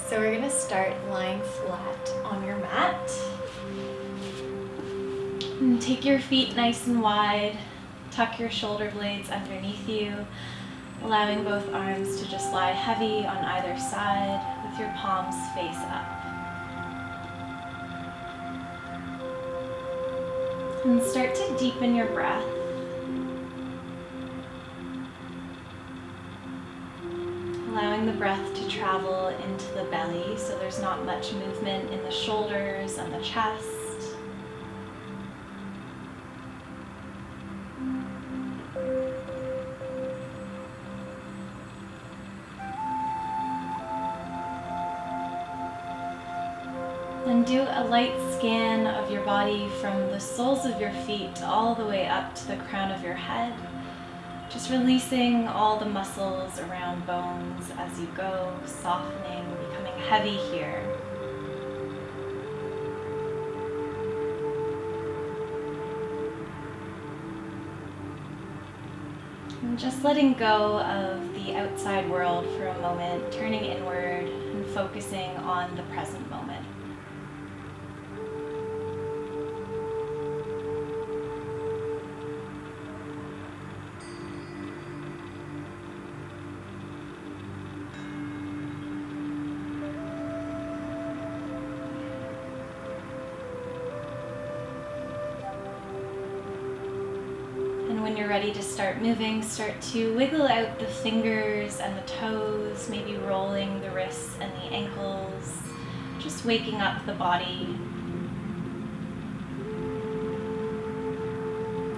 So we're going to start lying flat on your mat. And take your feet nice and wide. Tuck your shoulder blades underneath you, allowing both arms to just lie heavy on either side with your palms face up. And start to deepen your breath. Allowing the breath to travel into the belly so there's not much movement in the shoulders and the chest. And do a light scan of your body from the soles of your feet all the way up to the crown of your head. Just releasing all the muscles around bones as you go, softening, becoming heavy here. And just letting go of the outside world for a moment, turning inward and focusing on the present moment. When you're ready to start moving, start to wiggle out the fingers and the toes, maybe rolling the wrists and the ankles, just waking up the body.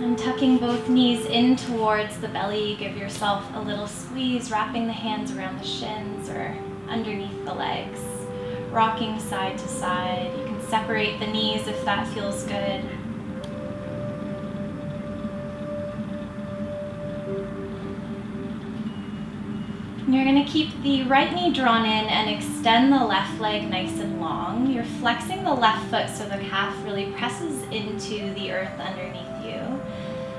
And tucking both knees in towards the belly, give yourself a little squeeze, wrapping the hands around the shins or underneath the legs, rocking side to side. You can separate the knees if that feels good. You're going to keep the right knee drawn in and extend the left leg nice and long. You're flexing the left foot so the calf really presses into the earth underneath you.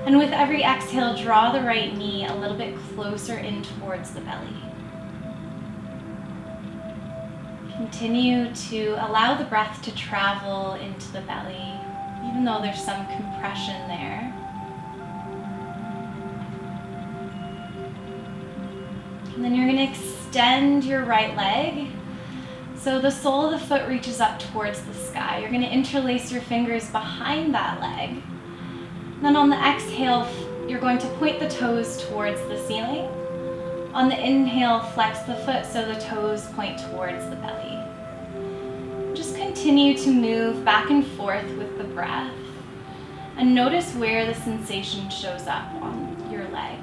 And with every exhale, draw the right knee a little bit closer in towards the belly. Continue to allow the breath to travel into the belly, even though there's some compression there. And then you're going to extend your right leg so the sole of the foot reaches up towards the sky. You're going to interlace your fingers behind that leg. And then on the exhale, you're going to point the toes towards the ceiling. On the inhale, flex the foot so the toes point towards the belly. Just continue to move back and forth with the breath and notice where the sensation shows up on your leg.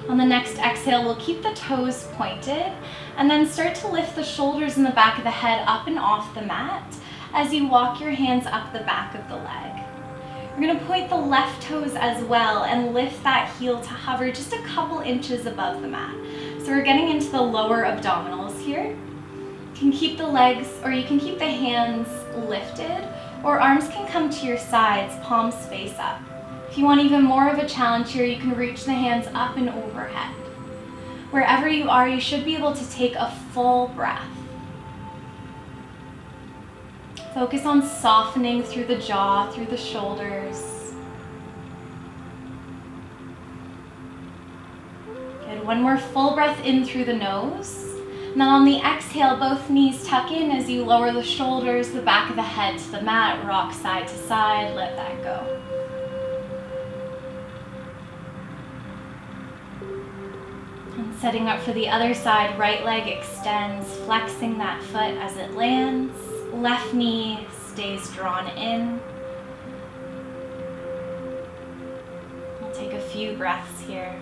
On the next exhale, we'll keep the toes pointed and then start to lift the shoulders and the back of the head up and off the mat as you walk your hands up the back of the leg. We're going to point the left toes as well and lift that heel to hover just a couple inches above the mat. So we're getting into the lower abdominals here. You can keep the legs or you can keep the hands lifted, or arms can come to your sides, palms face up. If you want even more of a challenge here, you can reach the hands up and overhead. Wherever you are, you should be able to take a full breath. Focus on softening through the jaw, through the shoulders. Good. One more full breath in through the nose. And then on the exhale, both knees tuck in as you lower the shoulders, the back of the head to the mat, rock side to side, let that go. And setting up for the other side, right leg extends, flexing that foot as it lands. Left knee stays drawn in. We'll take a few breaths here.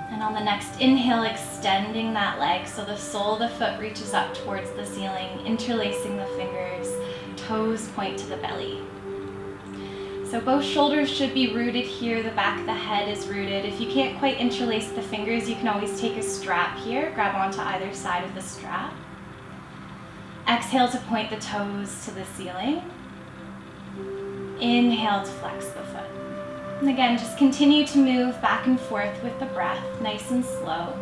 And on the next inhale, extending that leg so the sole of the foot reaches up towards the ceiling, interlacing the fingers, toes point to the belly. So both shoulders should be rooted here, the back of the head is rooted. If you can't quite interlace the fingers, you can always take a strap here, grab onto either side of the strap. Exhale to point the toes to the ceiling. Inhale to flex the foot. And again, just continue to move back and forth with the breath, nice and slow.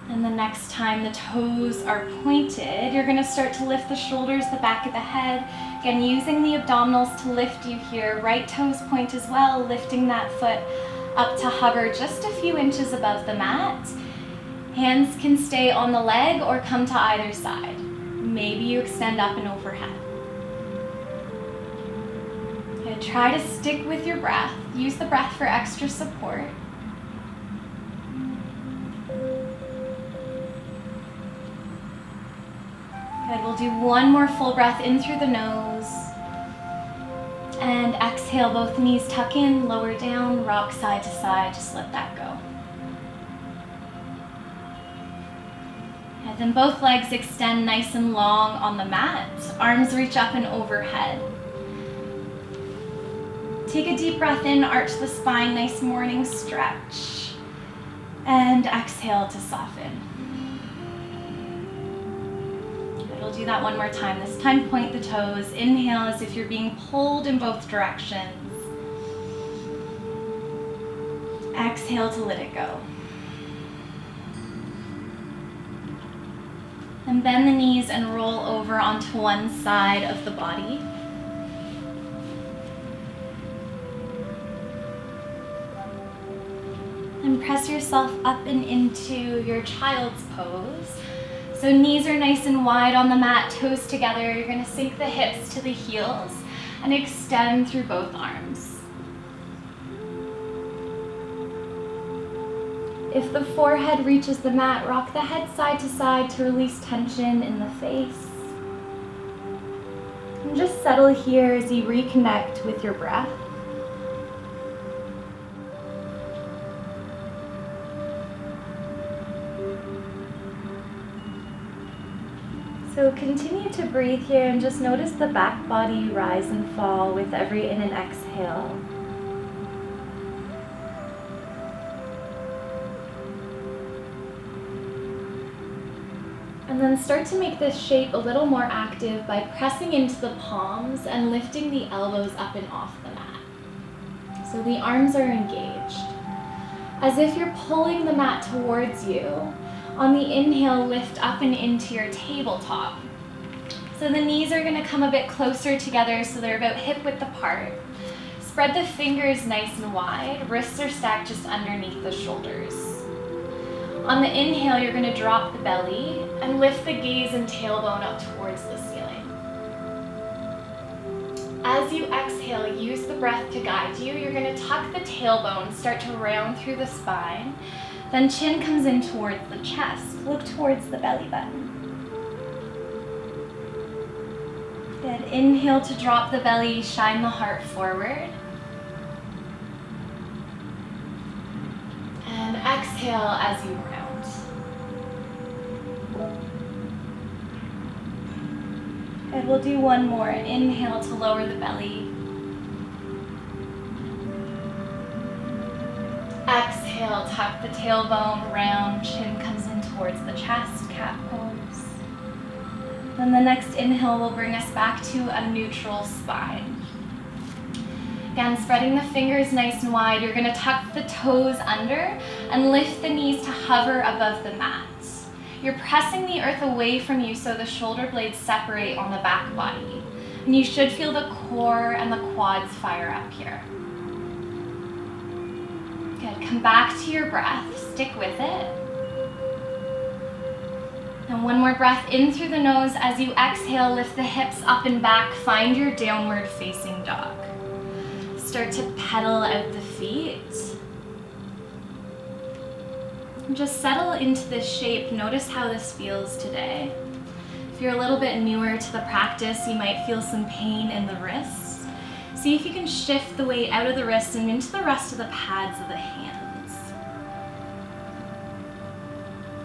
And the next time the toes are pointed, you're going to start to lift the shoulders, the back of the head. Again, using the abdominals to lift you here. Right toes point as well, lifting that foot up to hover just a few inches above the mat. Hands can stay on the leg or come to either side. Maybe you extend up and overhead. Okay, try to stick with your breath. Use the breath for extra support. Good, we'll do one more full breath in through the nose. And exhale, both knees tuck in, lower down, rock side to side, just let that go. And then both legs extend nice and long on the mat. Arms reach up and overhead. Take a deep breath in, arch the spine, nice morning stretch. And exhale to soften. We'll do that one more time. This time, point the toes. Inhale as if you're being pulled in both directions. Exhale to let it go. And bend the knees and roll over onto one side of the body. And press yourself up and into your child's pose. So knees are nice and wide on the mat, toes together. You're going to sink the hips to the heels and extend through both arms. If the forehead reaches the mat, rock the head side to side to release tension in the face. And just settle here as you reconnect with your breath. So continue to breathe here and just notice the back body rise and fall with every in and exhale. And then start to make this shape a little more active by pressing into the palms and lifting the elbows up and off the mat. So the arms are engaged. As if you're pulling the mat towards you. On the inhale, lift up and into your tabletop. So the knees are going to come a bit closer together so they're about hip width apart. Spread the fingers nice and wide. Wrists are stacked just underneath the shoulders. On the inhale, you're going to drop the belly and lift the gaze and tailbone up towards the ceiling. As you exhale, use the breath to guide you. You're going to tuck the tailbone, start to round through the spine. Then chin comes in towards the chest. Look towards the belly button. Good. Inhale to drop the belly, shine the heart forward. And exhale as you round. Good. We'll do one more. Inhale to lower the belly. Exhale, tuck the tailbone, round, chin comes in towards the chest, cat pose. Then the next inhale will bring us back to a neutral spine. Again, spreading the fingers nice and wide, you're going to tuck the toes under and lift the knees to hover above the mat. You're pressing the earth away from you so the shoulder blades separate on the back body. And you should feel the core and the quads fire up here. Good. Come back to your breath. Stick with it. And one more breath in through the nose. As you exhale, lift the hips up and back. Find your downward facing dog. Start to pedal out the feet. And just settle into this shape. Notice how this feels today. If you're a little bit newer to the practice, you might feel some pain in the wrists. See if you can shift the weight out of the wrists and into the rest of the pads of the hands.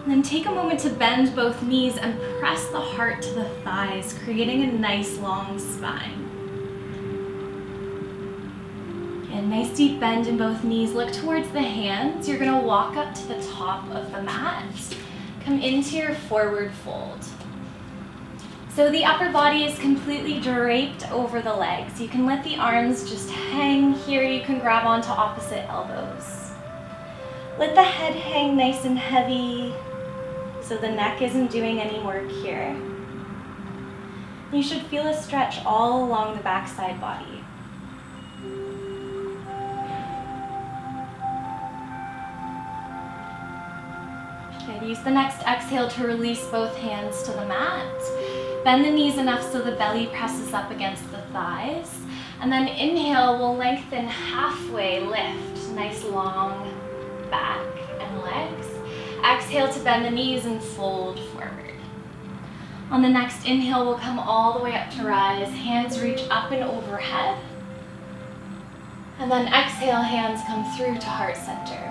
And then take a moment to bend both knees and press the heart to the thighs, creating a nice long spine. And nice deep bend in both knees. Look towards the hands. You're going to walk up to the top of the mat. Come into your forward fold. So the upper body is completely draped over the legs. You can let the arms just hang here. You can grab onto opposite elbows. Let the head hang nice and heavy so the neck isn't doing any work here. You should feel a stretch all along the backside body. Good. Use the next exhale to release both hands to the mat. Bend the knees enough so the belly presses up against the thighs. And then inhale, we'll lengthen halfway, lift. Nice long back and legs. Exhale to bend the knees and fold forward. On the next inhale, we'll come all the way up to rise. Hands reach up and overhead. And then exhale, hands come through to heart center.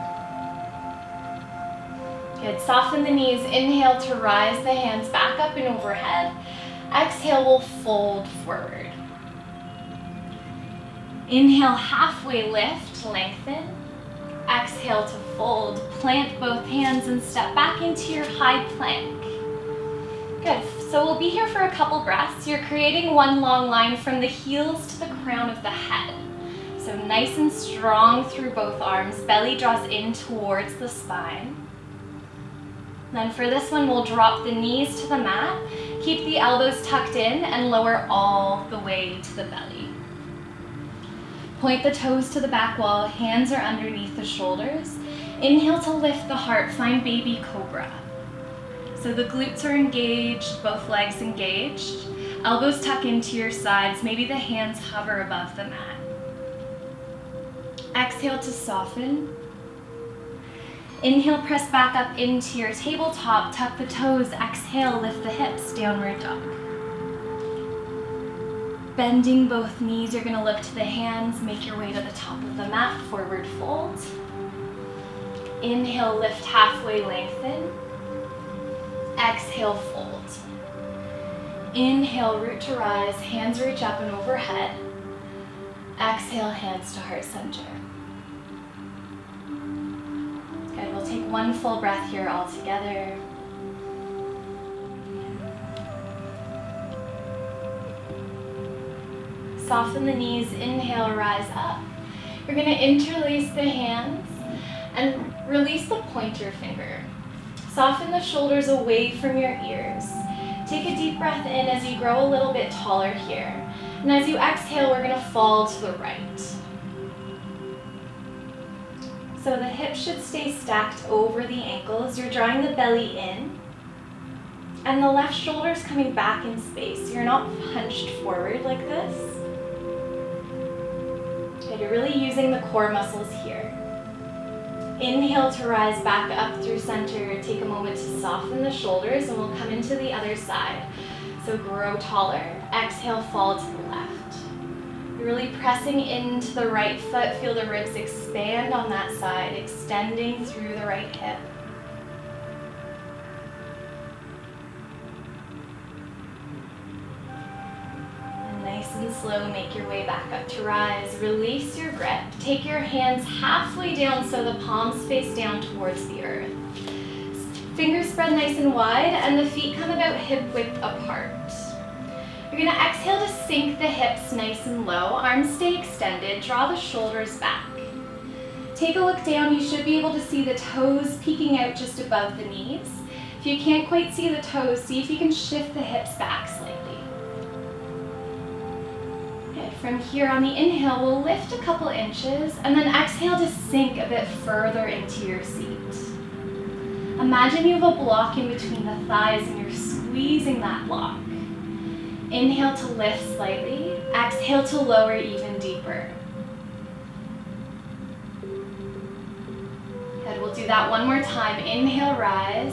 Good. Soften the knees. Inhale to rise the hands back up and overhead. Exhale, we'll fold forward. Inhale, halfway lift, lengthen. Exhale to fold. Plant both hands and step back into your high plank. Good. So we'll be here for a couple breaths. You're creating one long line from the heels to the crown of the head. So nice and strong through both arms. Belly draws in towards the spine. Then for this one, we'll drop the knees to the mat. Keep the elbows tucked in and lower all the way to the belly. Point the toes to the back wall. Hands are underneath the shoulders. Inhale to lift the heart. Find baby cobra. So the glutes are engaged, both legs engaged. Elbows tuck into your sides. Maybe the hands hover above the mat. Exhale to soften. Inhale, press back up into your tabletop. Tuck the toes. Exhale, lift the hips, downward dog. Bending both knees, you're gonna look to the hands. Make your way to the top of the mat, forward fold. Inhale, lift halfway, lengthen. Exhale, fold. Inhale, root to rise. Hands reach up and overhead. Exhale, hands to heart center. Good, we'll take one full breath here all together. Soften the knees, inhale, rise up. You're gonna interlace the hands and release the pointer finger. Soften the shoulders away from your ears. Take a deep breath in as you grow a little bit taller here. And as you exhale, we're gonna fall to the right. So the hips should stay stacked over the ankles. You're drawing the belly in. And the left shoulder's coming back in space. You're not hunched forward like this. Okay, you're really using the core muscles here. Inhale to rise back up through center. Take a moment to soften the shoulders and we'll come into the other side. So grow taller. Exhale, fall to the left. You're really pressing into the right foot. Feel the ribs expand on that side, extending through the right hip. And nice and slow, make your way back up to rise. Release your grip. Take your hands halfway down so the palms face down towards the earth. Fingers spread nice and wide and the feet come about hip width apart. You're gonna exhale to sink the hips nice and low. Arms stay extended. Draw the shoulders back. Take a look down. You should be able to see the toes peeking out just above the knees. If you can't quite see the toes, see if you can shift the hips back slightly. Good. From here on the inhale, we'll lift a couple inches and then exhale to sink a bit further into your seat. Imagine you have a block in between the thighs and you're squeezing that block. Inhale to lift slightly. Exhale to lower even deeper. Good, we'll do that one more time. Inhale, rise.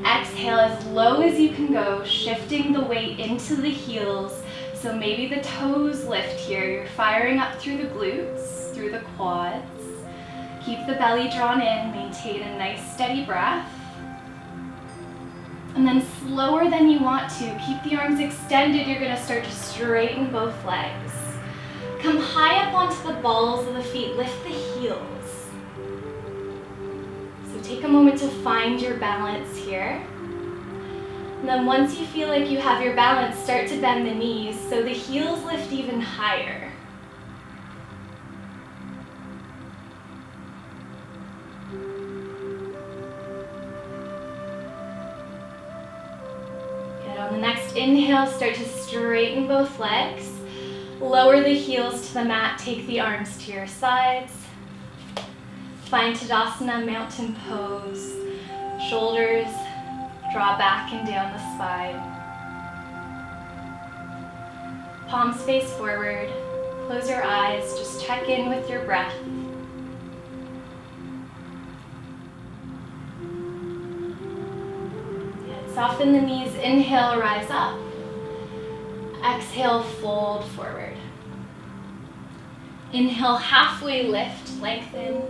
Exhale as low as you can go, shifting the weight into the heels. So maybe the toes lift here. You're firing up through the glutes, through the quads. Keep the belly drawn in, maintain a nice steady breath. And then slower than you want to, keep the arms extended. You're gonna start to straighten both legs. Come high up onto the balls of the feet, lift the heels. So take a moment to find your balance here. And then once you feel like you have your balance, start to bend the knees so the heels lift even higher. Good. On the next inhale, start to straighten both legs. Lower the heels to the mat, take the arms to your sides. Find Tadasana, mountain pose. Shoulders draw back and down the spine. Palms face forward. Close your eyes, just check in with your breath. Good. Soften the knees, inhale, rise up. Exhale, fold forward. Inhale, halfway lift, lengthen.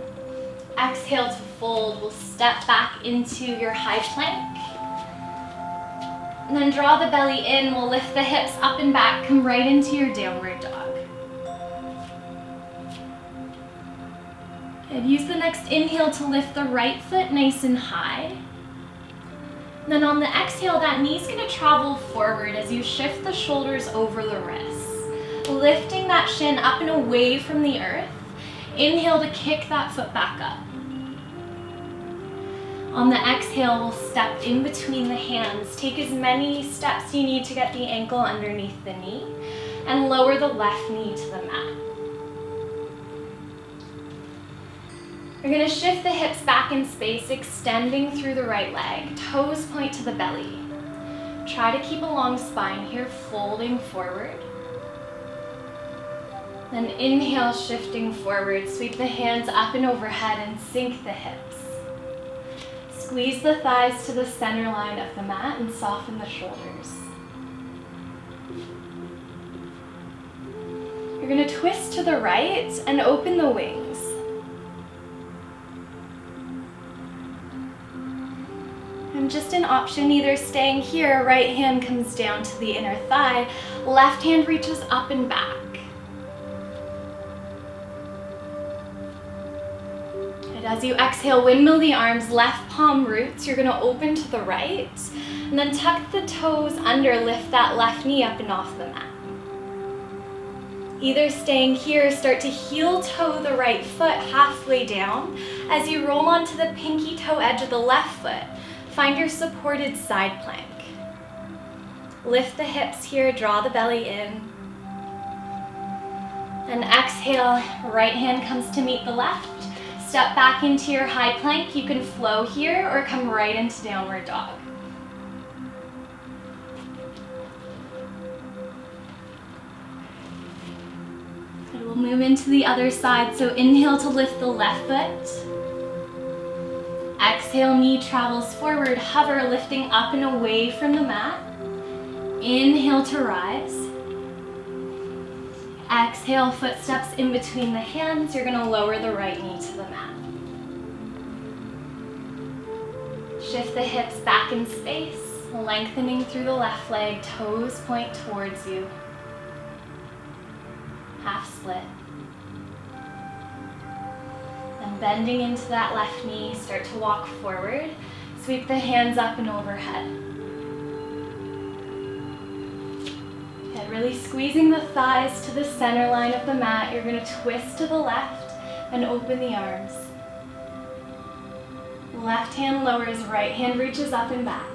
Exhale to fold. We'll step back into your high plank. And then draw the belly in. We'll lift the hips up and back. Come right into your downward dog. Good. Use the next inhale to lift the right foot nice and high. And then on the exhale, that knee's going to travel forward as you shift the shoulders over the wrists. Lifting that shin up and away from the earth. Inhale to kick that foot back up. On the exhale, we'll step in between the hands. Take as many steps you need to get the ankle underneath the knee and lower the left knee to the mat. We're going to shift the hips back in space, extending through the right leg. Toes point to the belly. Try to keep a long spine here, folding forward. Then inhale, shifting forward. Sweep the hands up and overhead and sink the hips. Squeeze the thighs to the center line of the mat and soften the shoulders. You're going to twist to the right and open the wings. And just an option, either staying here, right hand comes down to the inner thigh, left hand reaches up and back. As you exhale, windmill the arms, left palm roots. You're going to open to the right. And then tuck the toes under, lift that left knee up and off the mat. Either staying here, start to heel toe the right foot halfway down. As you roll onto the pinky toe edge of the left foot, find your supported side plank. Lift the hips here, draw the belly in. And exhale, right hand comes to meet the left. Step back into your high plank. You can flow here or come right into downward dog. And we'll move into the other side. So inhale to lift the left foot. Exhale, knee travels forward. Hover, lifting up and away from the mat. Inhale to rise. Exhale, footsteps in between the hands. You're going to lower the right knee to the mat. Shift the hips back in space, lengthening through the left leg, toes point towards you. Half split. And bending into that left knee, start to walk forward. Sweep the hands up and overhead. Really squeezing the thighs to the center line of the mat. You're going to twist to the left and open the arms. Left hand lowers, right hand reaches up and back.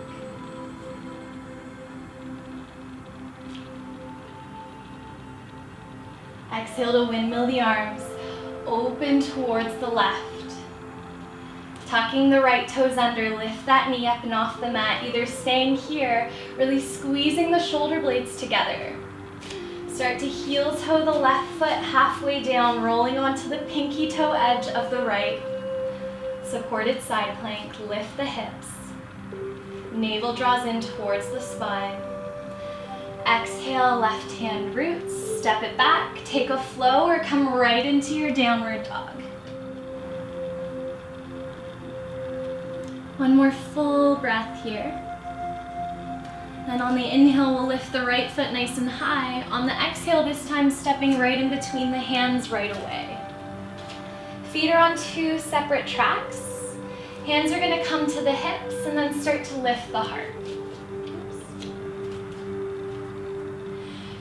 Exhale to windmill the arms. Open towards the left. Tucking the right toes under, lift that knee up and off the mat. Either staying here, really squeezing the shoulder blades together. Start to heel toe the left foot halfway down, rolling onto the pinky toe edge of the right. Supported side plank, lift the hips. Navel draws in towards the spine. Exhale, left hand roots, step it back, take a flow or come right into your downward dog. One more full breath here. Then on the inhale, we'll lift the right foot nice and high. On the exhale, this time stepping right in between the hands right away. Feet are on two separate tracks. Hands are going to come to the hips and then start to lift the heart.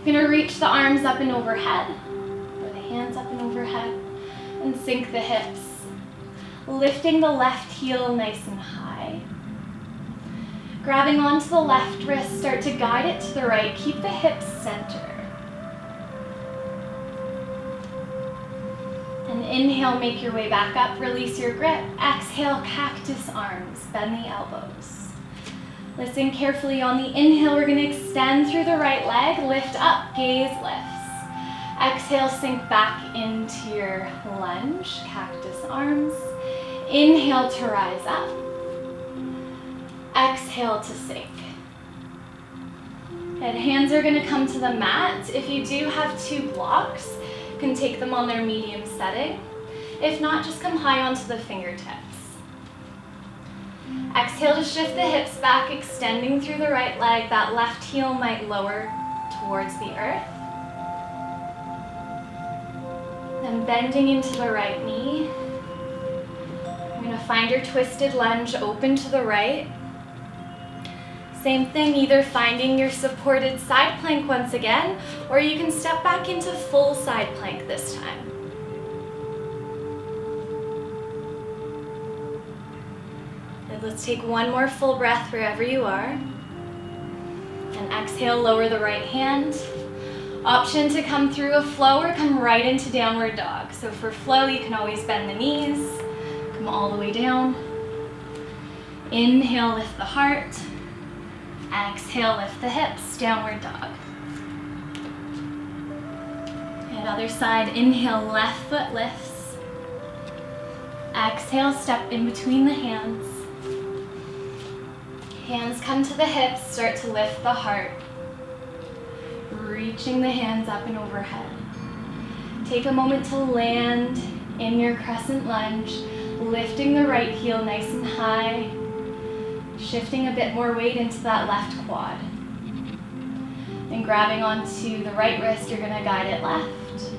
You're gonna reach the arms up and overhead, or the hands up and overhead, and sink the hips. Lifting the left heel nice and high. Grabbing onto the left wrist, start to guide it to the right. Keep the hips center. And inhale, make your way back up, release your grip. Exhale, cactus arms, bend the elbows. Listen carefully on the inhale, we're gonna extend through the right leg, lift up, gaze lifts. Exhale, sink back into your lunge, cactus arms. Inhale to rise up. Exhale to sink. Good. Hands are gonna come to the mat. If you do have 2 blocks, you can take them on their medium setting. If not, just come high onto the fingertips. Exhale to shift the hips back, extending through the right leg. That left heel might lower towards the earth. Then bending into the right knee. You're gonna find your twisted lunge, open to the right. Same thing, either finding your supported side plank once again, or you can step back into full side plank this time. And let's take one more full breath wherever you are. And exhale, lower the right hand. Option to come through a flow or come right into downward dog. So for flow, you can always bend the knees, come all the way down. Inhale, lift the heart. Exhale, lift the hips, downward dog. And other side, inhale, left foot lifts. Exhale, step in between the hands. Hands come to the hips, start to lift the heart. Reaching the hands up and overhead. Take a moment to land in your crescent lunge, lifting the right heel nice and high, shifting a bit more weight into that left quad. And grabbing onto the right wrist, you're gonna guide it left.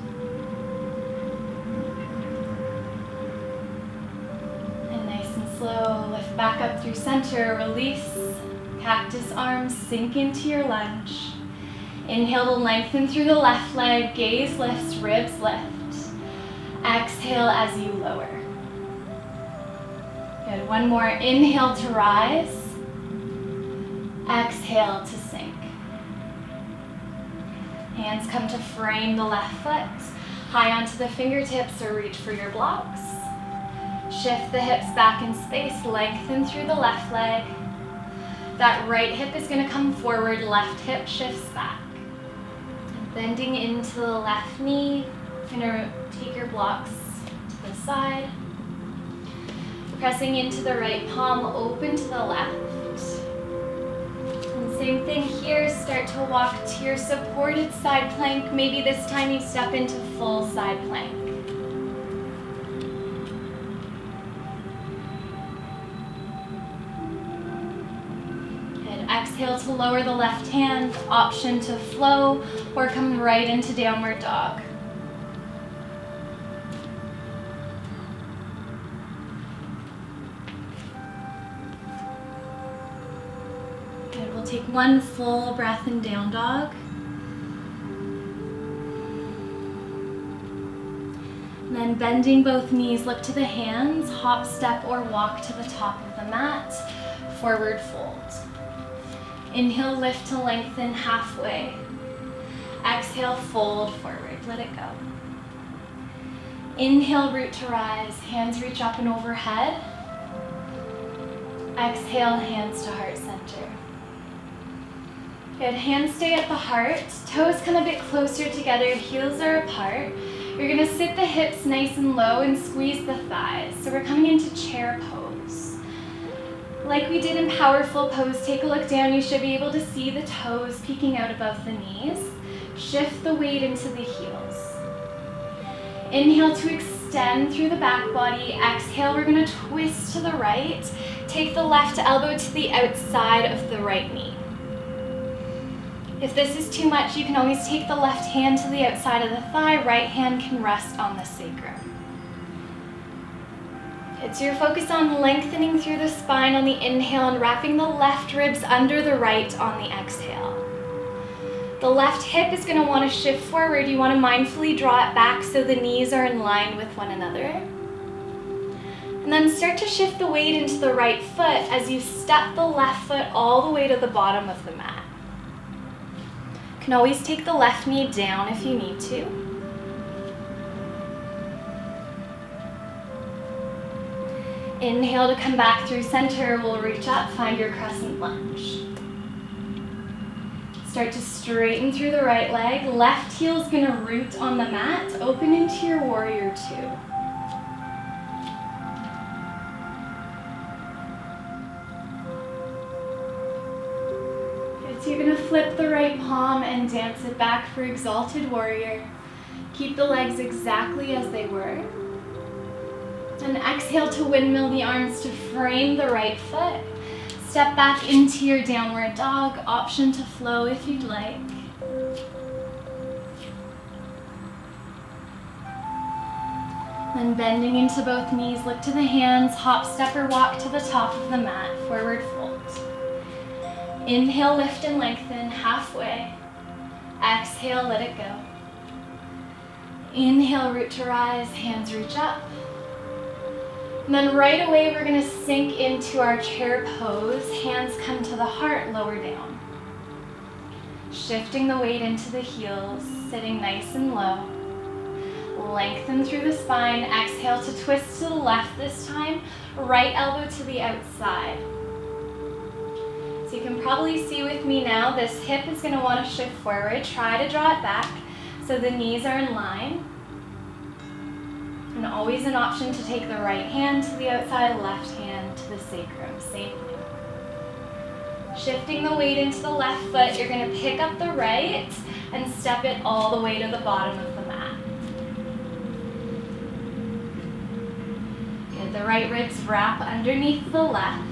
And nice and slow, lift back up through center, release, cactus arms, sink into your lunge. Inhale to lengthen through the left leg, gaze lifts, ribs lift. Exhale as you lower. Good, one more, inhale to rise. Exhale to sink. Hands come to frame the left foot, high onto the fingertips or reach for your blocks. Shift the hips back in space, lengthen through the left leg. That right hip is gonna come forward, left hip shifts back. Bending into the left knee, you're gonna take your blocks to the side. Pressing into the right palm, open to the left. And same thing here, start to walk to your supported side plank. Maybe this time you step into full side plank. Exhale to lower the left hand, option to flow or come right into downward dog. Good, we'll take one full breath in down dog. And then bending both knees, look to the hands, hop, step, or walk to the top of the mat, forward fold. Inhale, lift to lengthen halfway. Exhale, fold forward, let it go. Inhale, root to rise, hands reach up and overhead. Exhale, hands to heart center. Good, hands stay at the heart, toes come a bit closer together, heels are apart. You're gonna sit the hips nice and low and squeeze the thighs. So we're coming into chair pose. Like we did in powerful pose, take a look down. You should be able to see the toes peeking out above the knees. Shift the weight into the heels. Inhale to extend through the back body. Exhale, we're gonna twist to the right. Take the left elbow to the outside of the right knee. If this is too much, you can always take the left hand to the outside of the thigh. Right hand can rest on the sacrum. So you're focused on lengthening through the spine on the inhale and wrapping the left ribs under the right on the exhale. The left hip is going to want to shift forward. You want to mindfully draw it back so the knees are in line with one another. And then start to shift the weight into the right foot as you step the left foot all the way to the bottom of the mat. You can always take the left knee down if you need to. Inhale to come back through center. We'll reach up, find your crescent lunge. Start to straighten through the right leg. Left heel is going to root on the mat. Open into your warrior two. So you're going to flip the right palm and dance it back for exalted warrior. Keep the legs exactly as they were. And exhale to windmill the arms to frame the right foot. Step back into your downward dog. Option to flow if you'd like. Then bending into both knees, look to the hands, hop, step, or walk to the top of the mat, forward fold. Inhale, lift and lengthen, halfway. Exhale, let it go. Inhale, root to rise, hands reach up. And then right away, we're gonna sink into our chair pose. Hands come to the heart, lower down. Shifting the weight into the heels, sitting nice and low. Lengthen through the spine. Exhale to twist to the left this time. Right elbow to the outside. So you can probably see with me now, this hip is gonna wanna shift forward. Try to draw it back so the knees are in line. And always an option to take the right hand to the outside, left hand to the sacrum. Same thing. Shifting the weight into the left foot, you're going to pick up the right and step it all the way to the bottom of the mat. Good. The right ribs wrap underneath the left.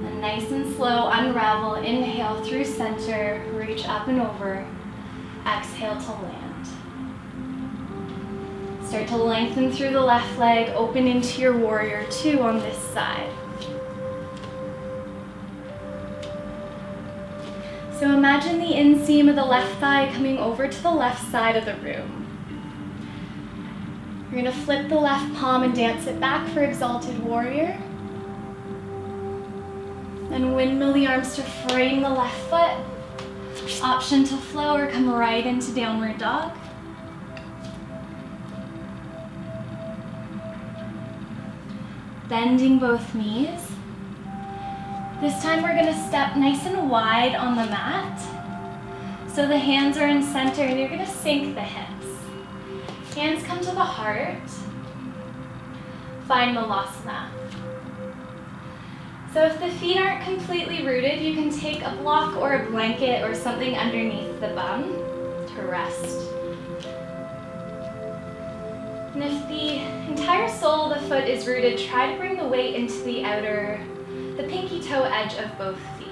And nice and slow, unravel. Inhale through center, reach up and over. Exhale to land. Start to lengthen through the left leg, open into your warrior two on this side. So imagine the inseam of the left thigh coming over to the left side of the room. You're going to flip the left palm and dance it back for exalted warrior. Then windmill the arms to frame the left foot. Option to flow or come right into downward dog. Bending both knees. This time we're going to step nice and wide on the mat. So the hands are in center and you're going to sink the hips. Hands come to the heart. Find Malasana. So if the feet aren't completely rooted, you can take a block or a blanket or something underneath the bum to rest. And if the entire sole of the foot is rooted, try to bring the weight into the pinky toe edge of both feet.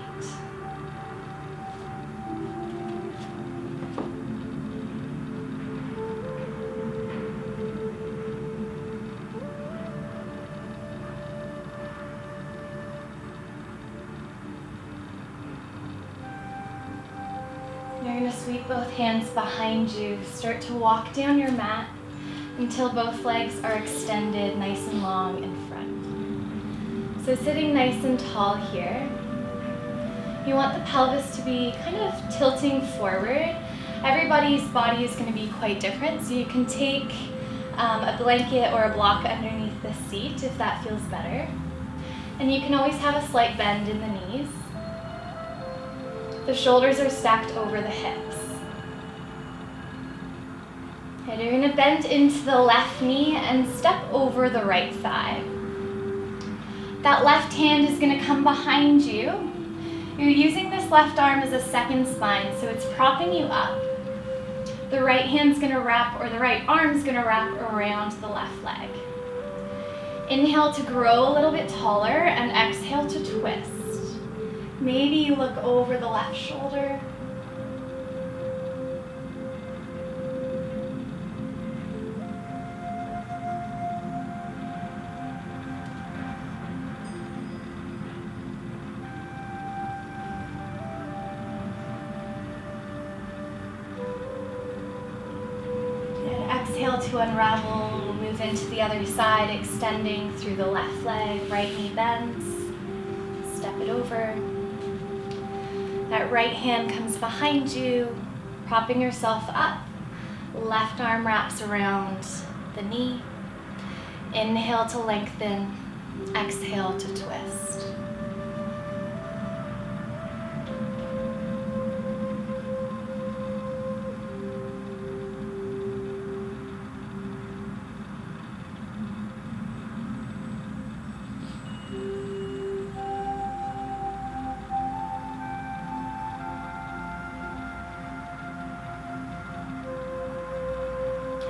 You're going to sweep both hands behind you. Start to walk down your mat until both legs are extended nice and long in front. So sitting nice and tall here. You want the pelvis to be kind of tilting forward. Everybody's body is going to be quite different, so you can take a blanket or a block underneath the seat if that feels better. And you can always have a slight bend in the knees. The shoulders are stacked over the hips. And you're going to bend into the left knee and step over the right thigh. That left hand is going to come behind you. You're using this left arm as a second spine, so it's propping you up. The right hand's going to wrap, or the right arm's going to wrap around the left leg. Inhale to grow a little bit taller and exhale to twist. Maybe you look over the left shoulder. exhale to unravel, we'll move into the other side, extending through the left leg, right knee bends, step it over. That right hand comes behind you, propping yourself up, left arm wraps around the knee. Inhale to lengthen, exhale to twist.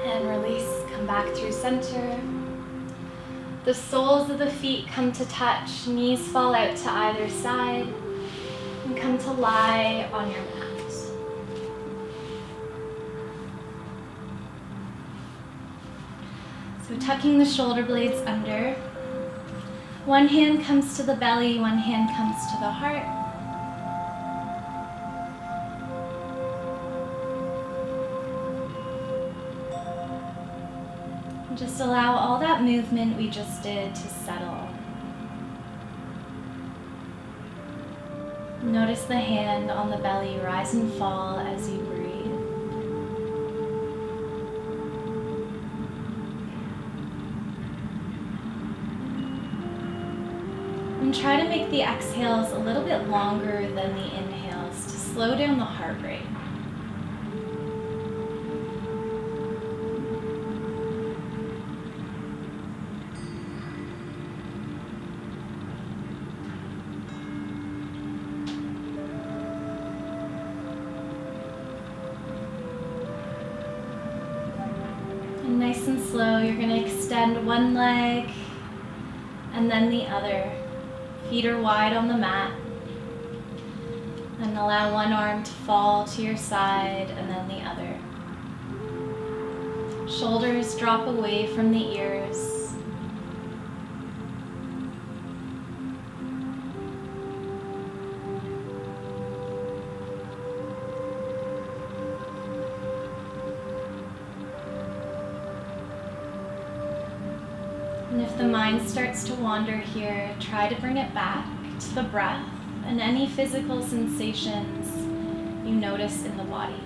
And release, come back through center. The soles of the feet come to touch, knees fall out to either side, and come to lie on your mat. So tucking the shoulder blades under. One hand comes to the belly, one hand comes to the heart. Just allow all that movement we just did to settle. Notice the hand on the belly rise and fall as you breathe. And try to make the exhales a little bit longer than the inhales to slow down the heart rate. Nice and slow, you're going to extend one leg and then the other. Feet are wide on the mat. And allow one arm to fall to your side and then the other. Shoulders drop away from the ears. And if the mind starts to wander here, try to bring it back to the breath and any physical sensations you notice in the body.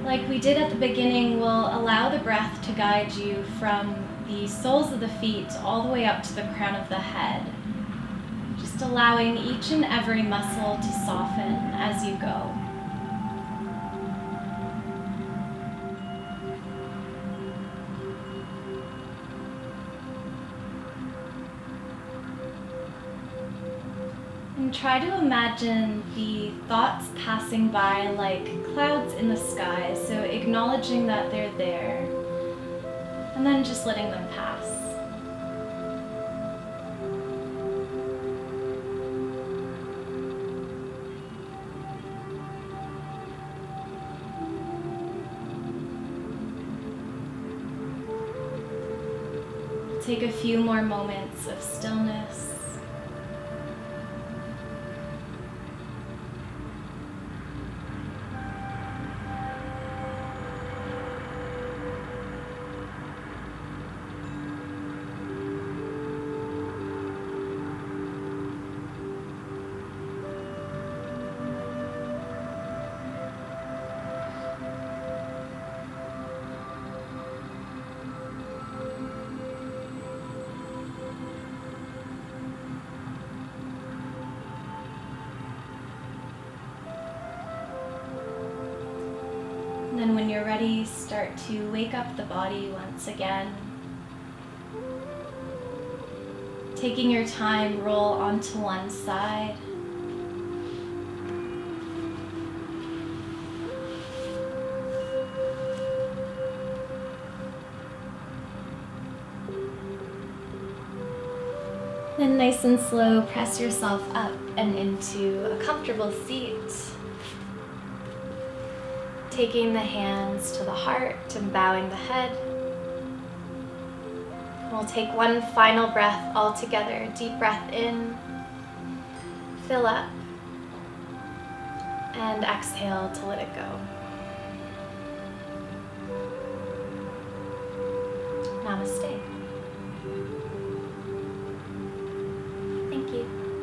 Like we did at the beginning, we'll allow the breath to guide you from the soles of the feet all the way up to the crown of the head. Just allowing each and every muscle to soften as you go. And try to imagine the thoughts passing by like clouds in the sky, so acknowledging that they're there, and then just letting them pass. Take a few more moments of stillness. And then when you're ready, start to wake up the body once again. Taking your time, roll onto one side. Then nice and slow, press yourself up and into a comfortable seat. Taking the hands to the heart and bowing the head. We'll take one final breath all together. Deep breath in, fill up, And exhale to let it go. Namaste. Thank you.